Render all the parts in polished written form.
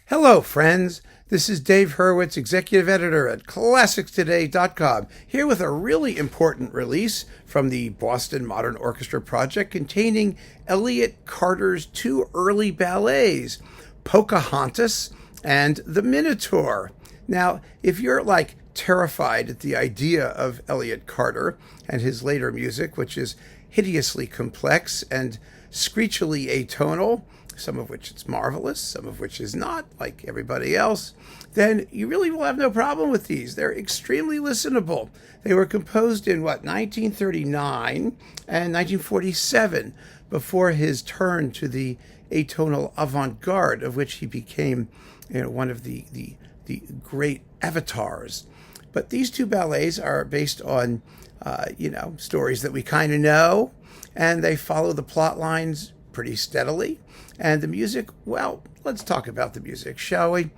Hello, friends. This is Dave Hurwitz, Executive Editor at ClassicsToday.com, here with a really important release from the Boston Modern Orchestra project containing Elliott Carter's two early ballets, Pocahontas and the Minotaur. Now, if you're terrified at the idea of Elliott Carter and his later music, which is hideously complex and screechily atonal, some of which it's marvelous, some of which is not, like everybody else, then you really will have no problem with these. They're extremely listenable. They were composed in, 1939 and 1947, before his turn to the atonal avant-garde, of which he became one of the great avatars. But these two ballets are based on, stories that we kind of know, and they follow the plot lines pretty steadily. And the music, well, let's talk about the music, shall we?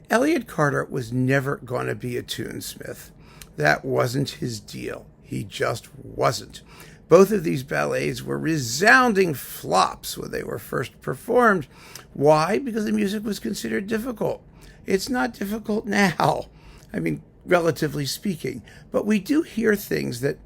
Elliott Carter was never going to be a tunesmith. That wasn't his deal. He just wasn't. Both of these ballets were resounding flops when they were first performed. Why? Because the music was considered difficult. It's not difficult now. I mean, relatively speaking. But we do hear things that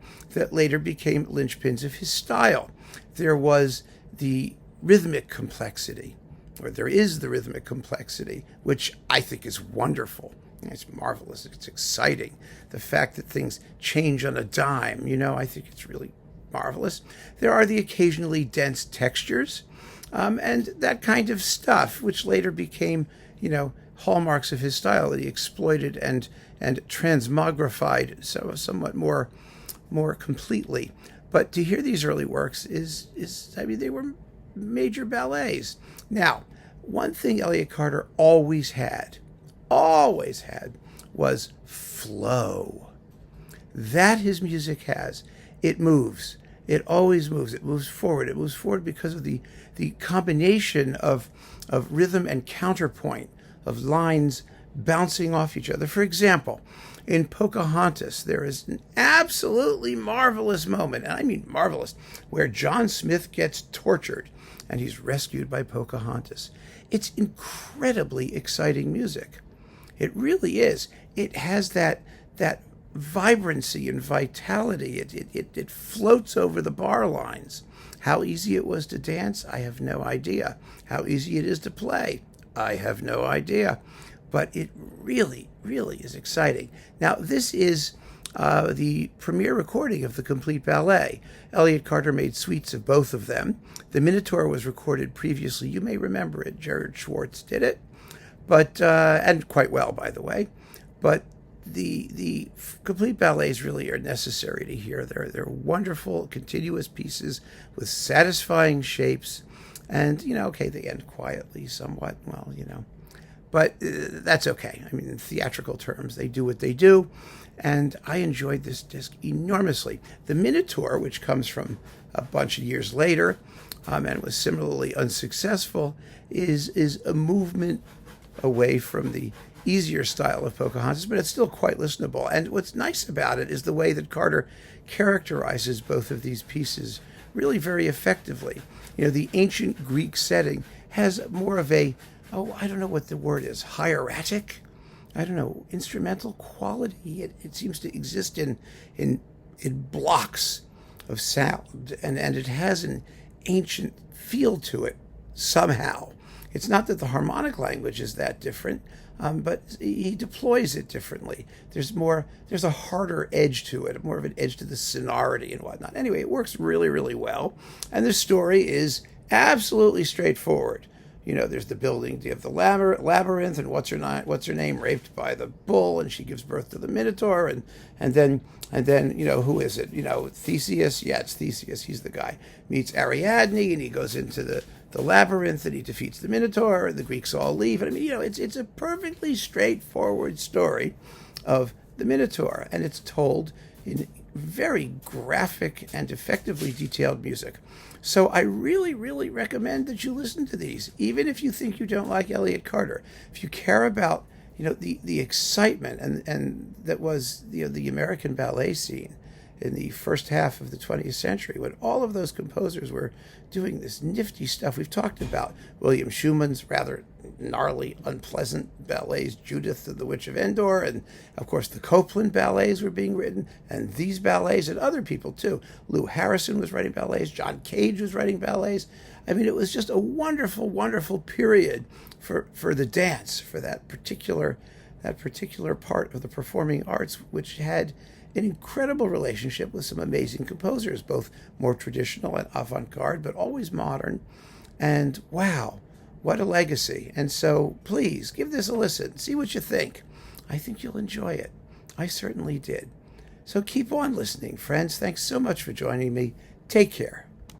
later became linchpins of his style. There was the rhythmic complexity, or there is the rhythmic complexity, which I think is wonderful. It's marvelous. It's exciting. The fact that things change on a dime, I think it's really marvelous. There are the occasionally dense textures, and that kind of stuff, which later became, hallmarks of his style that he exploited and transmogrified somewhat more completely. But to hear these early works they were major ballets. Now, one thing Elliott Carter always had, was flow. That his music has. It moves. It always moves. It moves forward. It moves forward because of the combination of rhythm and counterpoint, of lines bouncing off each other. For example, in Pocahontas, there is an absolutely marvelous moment, and I mean marvelous, where John Smith gets tortured and he's rescued by Pocahontas. It's incredibly exciting music. It really is. It has that vibrancy and vitality. It floats over the bar lines. How easy it was to dance, I have no idea. How easy it is to play, I have no idea. But it really, really is exciting. Now, this is the premiere recording of the complete ballet. Elliott Carter made suites of both of them. The Minotaur was recorded previously. You may remember it. Jared Schwartz did it, but and quite well, by the way. But the complete ballets really are necessary to hear. They're wonderful, continuous pieces with satisfying shapes, and they end quietly somewhat. Well, but that's okay. I mean, in theatrical terms, they do what they do, and I enjoyed this disc enormously. The Minotaur, which comes from a bunch of years later, and was similarly unsuccessful, is a movement away from the easier style of Pocahontas, but it's still quite listenable. And what's nice about it is the way that Carter characterizes both of these pieces really very effectively. The ancient Greek setting has more of a, I don't know what the word is, hieratic? I don't know, instrumental quality. It seems to exist in blocks of sound, and it has an ancient feel to it somehow. It's not that the harmonic language is that different, but he deploys it differently. There's a harder edge to it, more of an edge to the sonority and whatnot. Anyway, it works really, really well, and the story is absolutely straightforward. There's the building of the labyrinth, and what's her name, raped by the bull, and she gives birth to the Minotaur, and then who is it? Theseus. Yeah, it's Theseus. He's the guy. Meets Ariadne, and he goes into the labyrinth, and he defeats the Minotaur, and the Greeks all leave. And I mean, it's a perfectly straightforward story of the Minotaur, and it's told in very graphic and effectively detailed music. So I really, really recommend that you listen to these, even if you think you don't like Elliott Carter. If you care about, the excitement and that was, the American ballet scene in the first half of the 20th century, when all of those composers were doing this nifty stuff we've talked about. William Schumann's rather gnarly, unpleasant ballets, Judith and the Witch of Endor, and of course the Copland ballets were being written, and these ballets, and other people too. Lou Harrison was writing ballets, John Cage was writing ballets. I mean, it was just a wonderful, wonderful period for the dance, for that particular part of the performing arts, which had an incredible relationship with some amazing composers, both more traditional and avant-garde, but always modern. And wow, what a legacy. And so please give this a listen. See what you think. I think you'll enjoy it. I certainly did. So keep on listening, friends. Thanks so much for joining me. Take care.